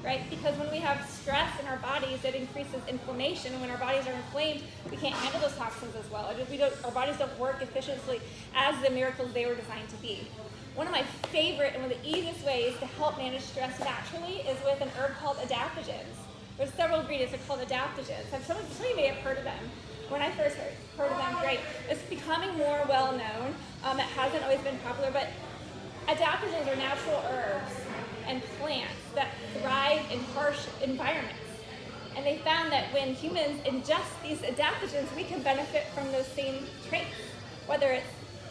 right? Because when we have stress in our bodies, it increases inflammation. And when our bodies are inflamed, we can't handle those toxins as well. Our bodies don't work efficiently as the miracles they were designed to be. One of my favorite and one of the easiest ways to help manage stress naturally is with an herb called adaptogens. There's several ingredients that are called adaptogens. Some of you may have heard of them. When I first heard of them, great. It's becoming more well known. It hasn't always been popular, but adaptogens are natural herbs and plants that thrive in harsh environments. And they found that when humans ingest these adaptogens, we can benefit from those same traits, whether it's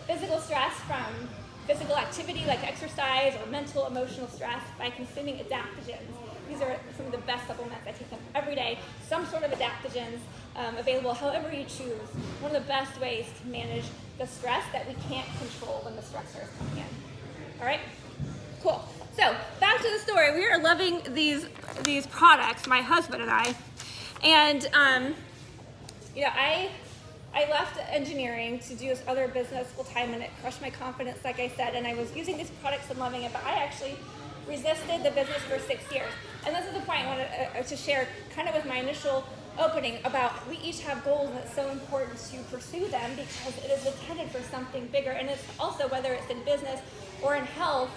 physical stress from physical activity like exercise or mental, emotional stress by consuming adaptogens. These are some of the best supplements. I take them every day. Some sort of adaptogens available however you choose. One of the best ways to manage the stress that we can't control when the stressor is coming in. All right? Cool. So back to the story. We are loving these products, my husband and I. And I left engineering to do this other business full time, and it crushed my confidence, like I said. And I was using these products and loving it, but I actually resisted the business for 6 years. And this is the point I wanted to share, kind of with my initial opening about we each have goals, and it's so important to pursue them because it is intended for something bigger. And it's also, whether it's in business or in health,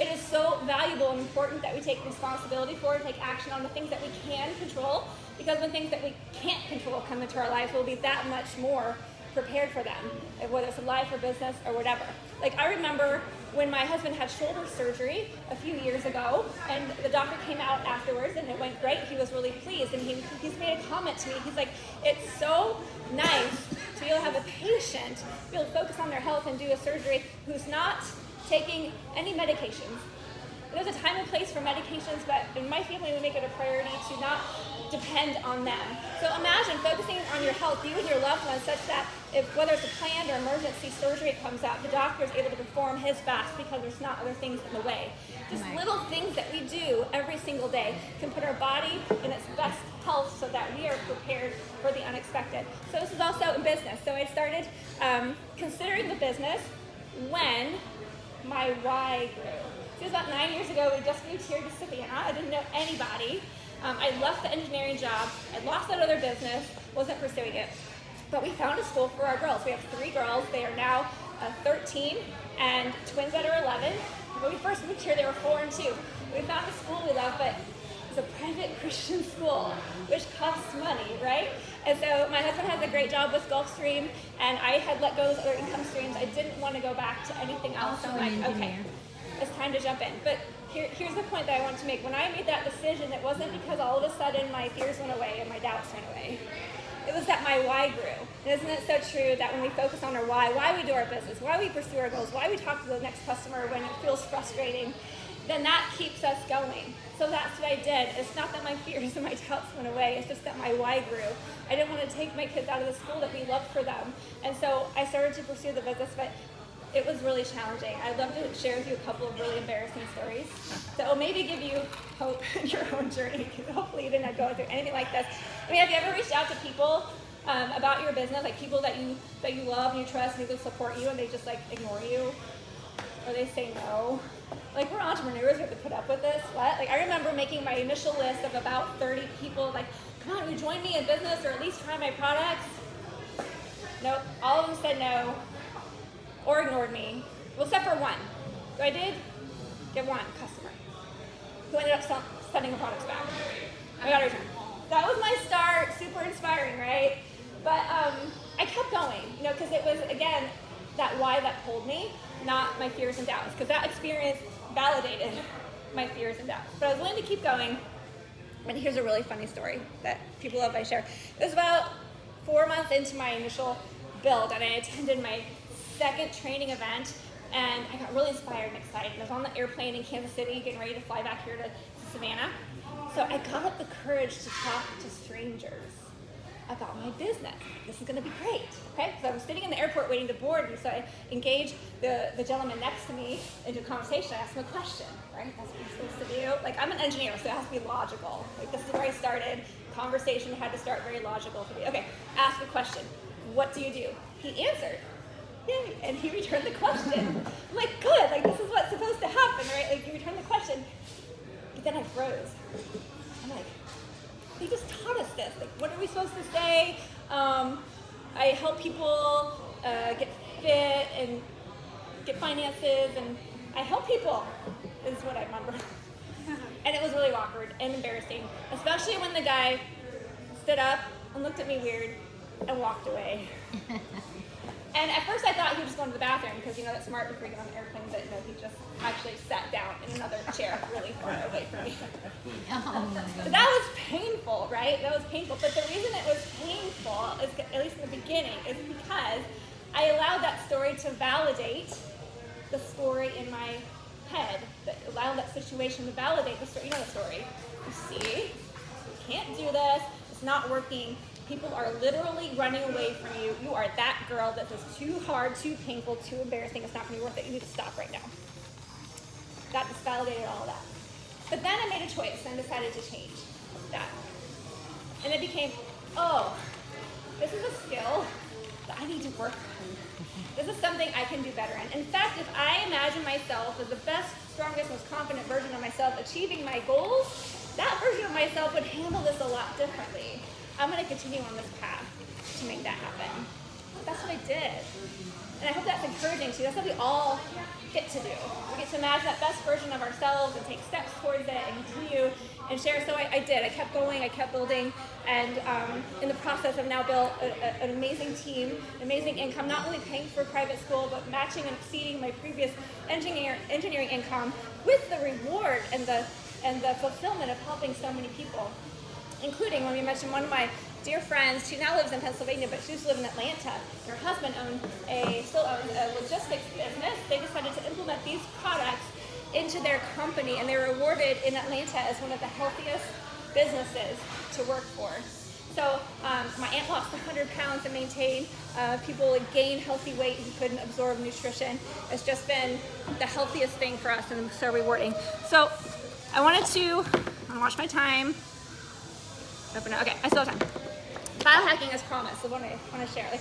it is so valuable and important that we take responsibility for and take action on the things that we can control, because when things that we can't control come into our lives, we'll be that much more prepared for them, whether it's in life or business or whatever. Like, I remember when my husband had shoulder surgery a few years ago, and the doctor came out afterwards and it went great. He was really pleased, and he's made a comment to me. He's like, it's so nice to be able to have a patient be able to focus on their health and do a surgery who's not taking any medications. There's a time and place for medications, but in my family, we make it a priority to not depend on them. So imagine focusing on your health, you and your loved ones, such that whether it's a planned or emergency surgery comes out, the doctor is able to perform his best because there's not other things in the way. Just little things that we do every single day can put our body in its best health so that we are prepared for the unexpected. So this is also in business. So I started considering the business when my why grew. It was about 9 years ago. We just moved here to Savannah. I didn't know anybody. I left the engineering job. I lost that other business, wasn't pursuing it. But we found a school for our girls. We have 3 girls. They are now 13 and twins that are 11. When we first moved here, they were 4 and 2. We found a school we love, but it's a private Christian school, which costs money, right? And so my husband has a great job with Gulfstream, and I had let go of those other income streams. I didn't want to go back to anything else. So I'm like, okay, it's time to jump in. But here's the point that I want to make. When I made that decision, it wasn't because all of a sudden my fears went away and my doubts went away. It was that my why grew. And isn't it so true that when we focus on our why we do our business, why we pursue our goals, why we talk to the next customer when it feels frustrating, then that keeps us going. So that's what I did. It's not that my fears and my doubts went away, it's just that my why grew. I didn't want to take my kids out of the school that we loved for them. And so I started to pursue the business, but it was really challenging. I'd love to share with you a couple of really embarrassing stories that will maybe give you hope in your own journey, because hopefully you didn't go through anything like this. I mean, have you ever reached out to people about your business, like people that you love and you trust and they support you, and they just like ignore you, or they say no? Like, we're entrepreneurs, we have to put up with this. What? Like, I remember making my initial list of about 30 people, like, come on, will you join me in business or at least try my products? Nope, all of them said no or ignored me. Well, except for one, who I did get one customer who ended up sending the products back. I got a return. That was my start, super inspiring, right? But I kept going, because it was, again, that why that pulled me, not my fears and doubts, because that experience validated my fears and doubts. But I was willing to keep going. And here's a really funny story that people love I share. It was about 4 months into my initial build, and I attended my second training event, and I got really inspired and excited. I was on the airplane in Kansas City, getting ready to fly back here to Savannah. So I got up the courage to talk to strangers about my business. This is going to be great, okay? So I was sitting in the airport waiting to board, and so I engaged the gentleman next to me into a conversation. I asked him a question, right? That's what you're supposed to do. Like, I'm an engineer, so it has to be logical. Like, this is where I started. Conversation had to start very logical for me. Okay, ask a question. What do you do? He answered. Yay, and he returned the question. I'm like, good, like, this is what's supposed to happen, right? Like, you return the question. But then I froze. I'm like, they just taught us this. Like, what are we supposed to say? I help people get fit and get finances, and I help people is what I remember. And it was really awkward and embarrassing, especially when the guy stood up and looked at me weird and walked away. And at first I thought he was just going to the bathroom, because you know that's smart before you get on the airplane, but no, he just actually sat down in another chair really far away from me. But that was painful, right? That was painful. But the reason it was painful, is, at least in the beginning, is because I allowed that story to validate the story in my head, that allowed that situation to validate the story. You know the story. You see, you can't do this, it's not working. People are literally running away from you. You are that girl that is too hard, too painful, too embarrassing. It's not going to be worth it. You need to stop right now. That just validated all of that. But then I made a choice and decided to change that. And it became, oh, this is a skill that I need to work on. This is something I can do better in. In fact, if I imagine myself as the best, strongest, most confident version of myself achieving my goals, that version of myself would handle this a lot differently. I'm going to continue on this path to make that happen. That's what I did. And I hope that's encouraging to you. That's what we all get to do. We get to imagine that best version of ourselves and take steps towards it and continue and share. So I did. I kept going. I kept building. And in the process, I've now built an amazing team, amazing income, not only paying for private school, but matching and exceeding my previous engineering income with the reward and the fulfillment of helping so many people. Including when we mentioned one of my dear friends, she now lives in Pennsylvania, but she used to live in Atlanta. Her husband still owns a logistics business. They decided to implement these products into their company, and they were awarded in Atlanta as one of the healthiest businesses to work for. So my aunt lost 100 pounds and maintained. People would gain healthy weight who couldn't absorb nutrition. It's just been the healthiest thing for us and so rewarding. So I wanted to watch my time. Okay, I still have time. Biohacking is promise, the one I want to share. Like,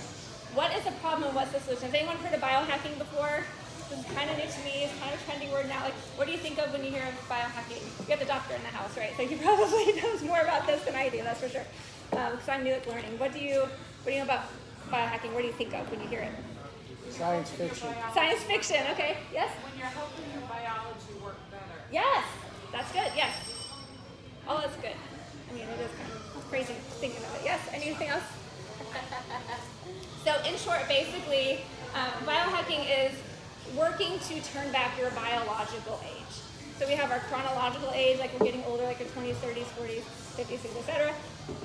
what is the problem and what's the solution? Has anyone heard of biohacking before? This is kind of new to me. It's kind of a trendy word now. Like, what do you think of when you hear of biohacking? You have the doctor in the house, right? So he probably knows more about this than I do, that's for sure. Because I'm new at learning. What do you know about biohacking? What do you think of when you hear it? Science fiction. Science fiction, okay. Yes? When you're helping your biology work better. Yes, that's good, yes. Oh, that's good. I mean, it is kind of crazy thinking of it. Yes, anything else? So in short, basically, biohacking is working to turn back your biological age. So we have our chronological age, like we're getting older, like our 20s, 30s, 40s, 50s, etc.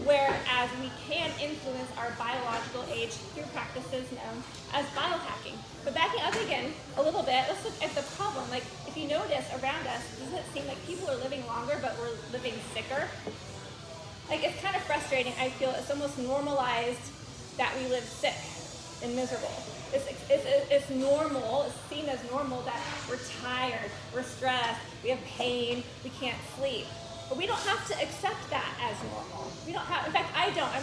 Whereas we can influence our biological age through practices known as biohacking. But backing up again a little bit, let's look at the problem. Like, if you notice around us, doesn't it seem like people are living longer, but we're living sicker? Like, it's kind of frustrating. I feel it's almost normalized that we live sick and miserable. It's normal, it's seen as normal that we're tired, we're stressed, we have pain, we can't sleep. But we don't have to accept that as normal. We don't have, in fact, I don't.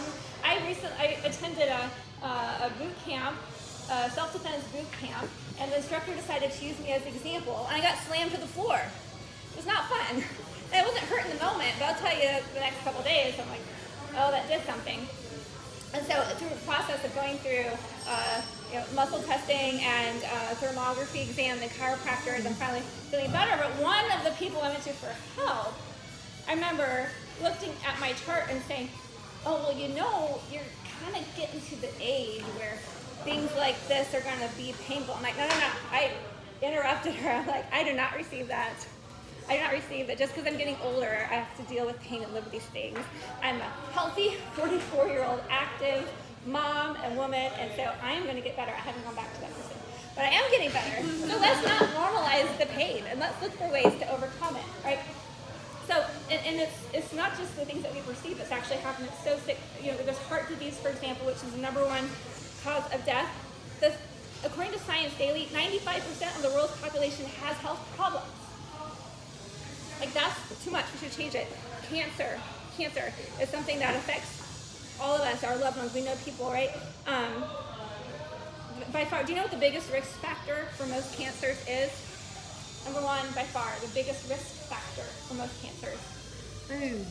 I attended a boot camp, a self-defense boot camp, and the instructor decided to use me as an example, and I got slammed to the floor. It was not fun. And it wasn't hurt in the moment, but I'll tell you the next couple of days, I'm like, oh, that did something. And so through the process of going through muscle testing and thermography exam and chiropractors, I'm finally feeling better. But one of the people I went to for help, I remember looking at my chart and saying, oh, well, you know, you're kind of getting to the age where things like this are going to be painful. I'm like, no. I interrupted her. I'm like, I do not receive that. I do not receive that. Just because I'm getting older, I have to deal with pain and live with these things. I'm a healthy 44-year-old active mom and woman, and so I am going to get better. I haven't gone back to that person, but I am getting better. So let's not normalize the pain, and let's look for ways to overcome it, right? So, and it's not just the things that we perceive. It's actually happening. It's so sick. You know, there's heart disease, for example, which is the #1 cause of death. According to Science Daily, 95% of the world's population has health problems. Like, that's too much. We should change it. Cancer is something that affects all of us, our loved ones. We know people, right? By far, do you know what the biggest risk factor for most cancers is? Number one, by far, the biggest risk factor for most cancers. Food.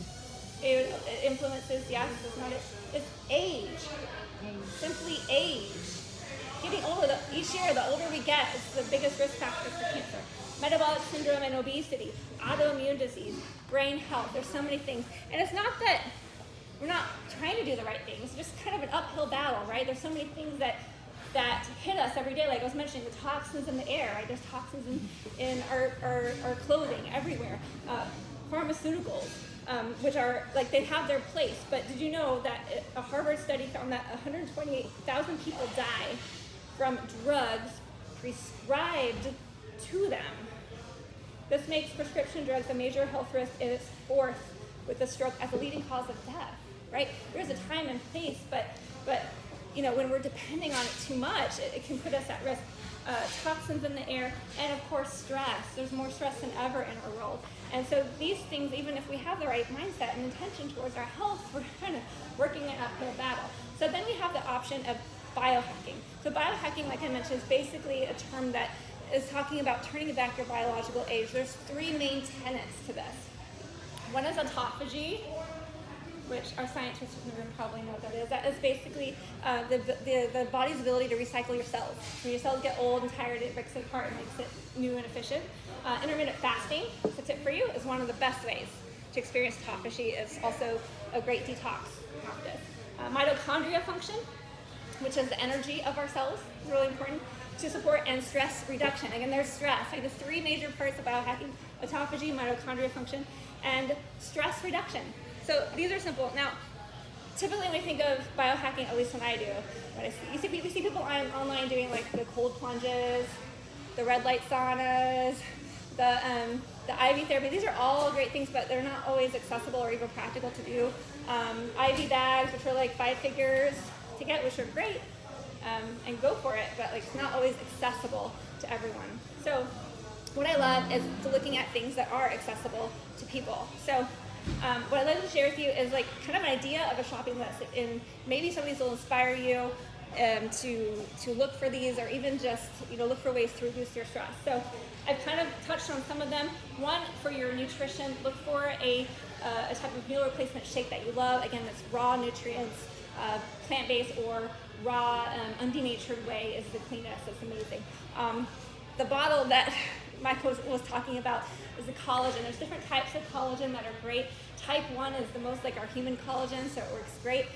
It influences, yes, it's not it. It's age. Simply age. Getting older, each year, the older we get, it's the biggest risk factor for cancer. Metabolic syndrome and obesity, autoimmune disease, brain health. There's so many things. And it's not that we're not trying to do the right things. It's just kind of an uphill battle, right? There's so many things that hit us every day. Like I was mentioning, the toxins in the air, right? There's toxins in our clothing everywhere. Pharmaceuticals, which are, like, they have their place. But did you know that a Harvard study found that 128,000 people die from drugs prescribed to them? This makes prescription drugs a major health risk, and it's fourth with the stroke as a leading cause of death, right? There's a time and place, but when we're depending on it too much, it can put us at risk. Toxins in the air, and of course stress. There's more stress than ever in our world. And so these things, even if we have the right mindset and intention towards our health, we're kind of working an uphill battle. So then we have the option of biohacking. So biohacking, like I mentioned, is basically a term that is talking about turning back your biological age. There's three main tenets to this. One is autophagy, which our scientists in the room probably know what that is. That is basically the body's ability to recycle your cells. When your cells get old and tired, it breaks it apart and makes it new and efficient. Intermittent fasting, that's a tip for you, is one of the best ways to experience autophagy. It's also a great detox practice. Mitochondria function, which is the energy of our cells, is really important to support, and stress reduction. Again, there's stress. Like the three major parts of biohacking: autophagy, mitochondria function, and stress reduction. So these are simple. Now, typically when we think of biohacking, at least when I do, we see people online doing like the cold plunges, the red light saunas, the IV therapy. These are all great things, but they're not always accessible or even practical to do. IV bags, which are like 5 figures to get, which are great, and go for it, but like it's not always accessible to everyone. So what I love is looking at things that are accessible to people. So what I'd like to share with you is like kind of an idea of a shopping list, and maybe some of these will inspire you to look for these, or even just look for ways to reduce your stress. So I've kind of touched on some of them. One, for your nutrition, look for a type of meal replacement shake that you love. Again, that's raw nutrients, plant-based or raw, undenatured way is the cleanest. It's amazing. The bottle that Michael was talking about is the collagen. There's different types of collagen that are great. Type 1 is the most like our human collagen, so it works great.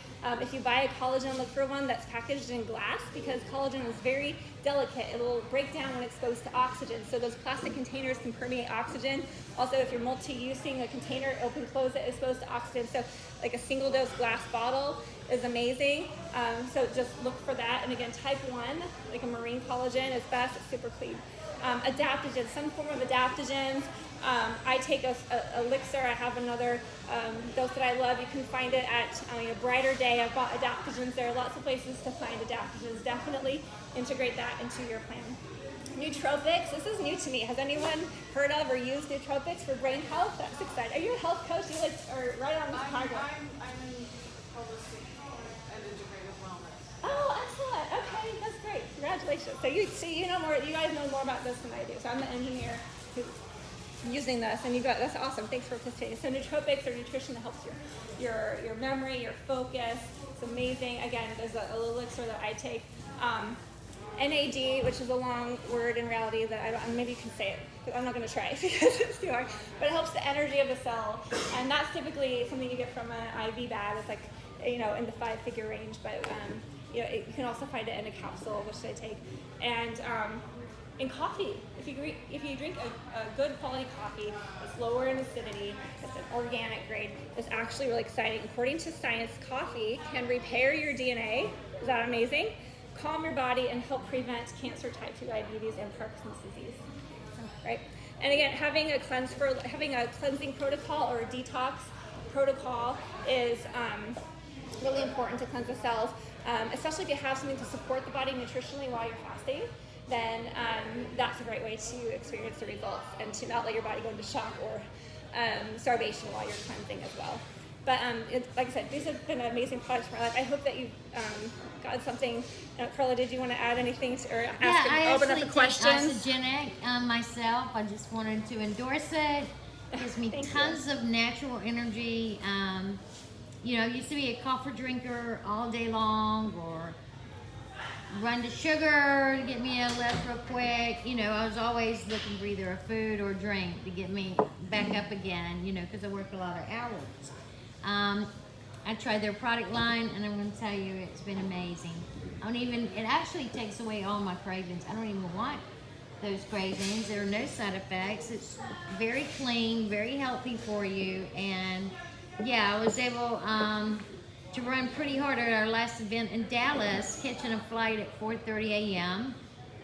If you buy a collagen, look for one that's packaged in glass, because collagen is very delicate. It will break down when exposed to oxygen. So those plastic containers can permeate oxygen. Also, if you're multi-using a container, open, close it, exposed to oxygen. So like a single dose glass bottle is amazing. So just look for that. And again, type 1, like a marine collagen, is best. It's super clean. Adaptogens, some form of adaptogens. I take a elixir. I have another dose that I love. You can find it at a Brighter Day. I've bought adaptogens. There are lots of places to find adaptogens. Definitely integrate that into your plan. Nootropics. This is new to me. Has anyone heard of or used nootropics for brain health? That's exciting. Are you a health coach? You are right on this target. I'm in holistic and integrative wellness. Oh, excellent. Okay, that's great. Congratulations. So you know more. You guys know more about this than I do. So I'm the engineer who's using this, and that's awesome. Thanks for participating. So nootropics are nutrition that helps your memory, your focus. It's amazing. Again, there's a little elixir that I take. NAD, which is a long word in reality that I don't. Maybe you can say it, but I'm not going to try it because it's too hard. But it helps the energy of the cell, and that's typically something you get from an IV bag. It's like in the 5-figure range, but you can also find it in a capsule, which I take. And in coffee, if you drink a good quality coffee that's lower in acidity, that's an organic grade, it's actually really exciting. According to science, coffee can repair your DNA. Is that amazing? Calm your body and help prevent cancer, type 2 diabetes, and Parkinson's disease. Right? And again, having a cleansing protocol or a detox protocol is really important to cleanse the cells, especially if you have something to support the body nutritionally while you're fasting. Then that's a great way to experience the results and to not let your body go into shock or starvation while you're cleansing as well. But like I said, these have been amazing products for my life. I hope that you've got something. Carla, did you want to add anything or open up the questions? Isagenix myself. I just wanted to endorse it. It gives me tons of natural energy. You know, I used to be a coffee drinker all day long, or run to sugar to get me a lift real quick. You know, I was always looking for either a food or a drink to get me back up again, you know, because I work a lot of hours. I tried their product line, and I'm going to tell you, it's been amazing. It actually takes away all my cravings. I don't even want those cravings. There are no side effects. It's very clean, very healthy for you, and yeah, I was able to run pretty hard at our last event in Dallas, catching a flight at 4:30 a.m.,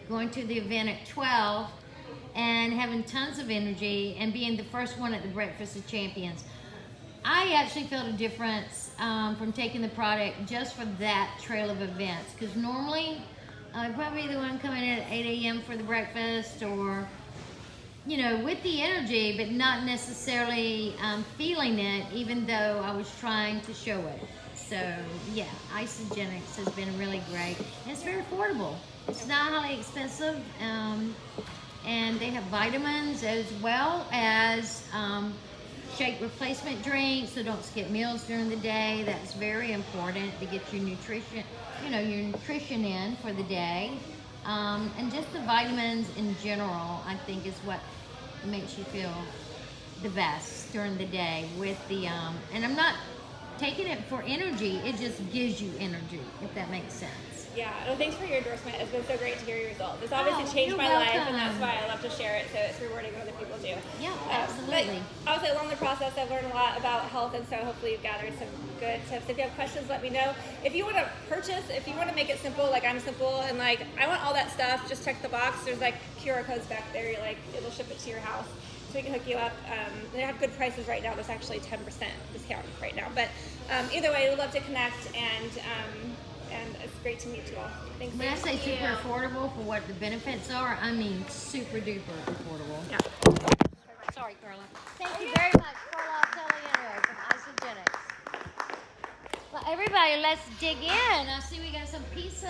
going to the event at 12, and having tons of energy and being the first one at the Breakfast of Champions. I actually felt a difference from taking the product just for that trail of events, because normally I'd probably be the one coming in at 8 a.m. for the breakfast, or you know, with the energy, but not necessarily feeling it, even though I was trying to show it. So yeah, Isagenix has been really great. And it's very affordable. It's not highly expensive, and they have vitamins as well as shake replacement drinks, so don't skip meals during the day. That's very important to get your nutrition, you know, your nutrition in for the day. And just the vitamins in general, I think, is what makes you feel the best during the day with the, and I'm not taking it for energy, it just gives you energy, if that makes sense. Yeah, well, thanks for your endorsement. It's been so great to hear your results. It's obviously changed my life, and that's why I love to share it, so it's rewarding when other people do. Yeah, absolutely. But I would say along the process, I've learned a lot about health, and so hopefully you've gathered some good tips. If you have questions, let me know. If you want to purchase, if you want to make it simple, like I'm simple, and like I want all that stuff, just check the box. There's like QR codes back there. You're like, it'll ship it to your house. So we can hook you up. They have good prices right now. There's actually 10% discount right now. But either way, we'd love to connect, and it's great to meet you all. Thanks. When I say super affordable for what the benefits are, I mean super duper affordable. Yeah. Sorry, Carla. Thank you very much, Carla Teliano from Isagenix. Well, everybody, let's dig in. I see we got some pizza.